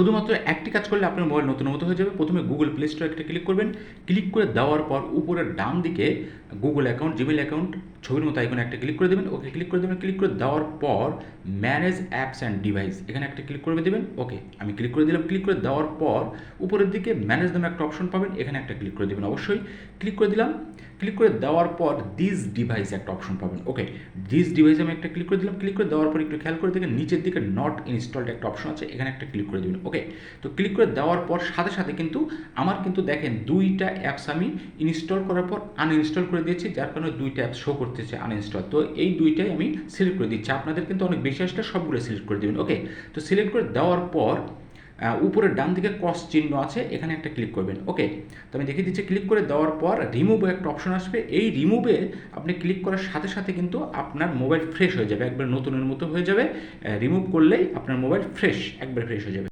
শুধুমাত্র একটি কাজ করলে আপনার মোবাইল নতুনের মতো হয়ে যাবে। প্রথমে গুগল প্লে স্টোরে একটা ক্লিক করবেন। ক্লিক করে দেওয়ার পর উপরের ডান দিকে গুগল অ্যাকাউন্ট, জিমেইল অ্যাকাউন্ট ছবির মতো আইকনে একটা ক্লিক করে দেবেন। ওকে ক্লিক করে দেবেন। ক্লিক করে দেওয়ার পর ম্যানেজ অ্যাপস অ্যান্ড ডিভাইস এখানে একটা ক্লিক করে দেবেন। ওকে, আমি ক্লিক করে দিলাম। ক্লিক করে দেওয়ার পর উপরের দিকে ম্যানেজ নামে একটা অপশন পাবেন, এখানে একটা ক্লিক করে দেবেন। অবশ্যই ক্লিক করে দিলাম। ক্লিক করে দেওয়ার পর দিস ডিভাইস একটা অপশন পাবেন। ওকে, দিস ডিভাইসে আমি একটা ক্লিক করে দিলাম। ক্লিক করে দেওয়ার পর একটু খেয়াল করে দেখেন নিচের দিকে নট ইনস্টলড একটা অপশন আছে, এখানে একটা ক্লিক করে দেবেন। ওকে, তো ক্লিক করে দেওয়ার পর সাথে সাথে কিন্তু আমার কিন্তু দেখেন দুইটা অ্যাপস আমি ইনস্টল করার পর আনইনস্টল করে দিয়েছি, যার কারণে দুইটা অ্যাপস শো করতেছে আনইনস্টল। তো এই দুইটাই আমি সিলেক্ট করে দিচ্ছি। আপনাদের কিন্তু অনেক বেশি আসলে সবগুলো সিলেক্ট করে দেবেন। ওকে, তো সিলেক্ট করে দেওয়ার পর উপরের ডান দিকে ক্রস চিহ্ন আছে, এখানে একটা ক্লিক করবেন। ওকে, তো আমি দেখিয়ে দিচ্ছি। ক্লিক করে দেওয়ার পর রিমুভ একটা অপশন আসবে। এই রিমুভে আপনি ক্লিক করার সাথে সাথে কিন্তু আপনার মোবাইল ফ্রেশ হয়ে যাবে, একবার নতুনের মতো হয়ে যাবে। রিমুভ করলেই আপনার মোবাইল ফ্রেশ, একবার ফ্রেশ হয়ে যাবে।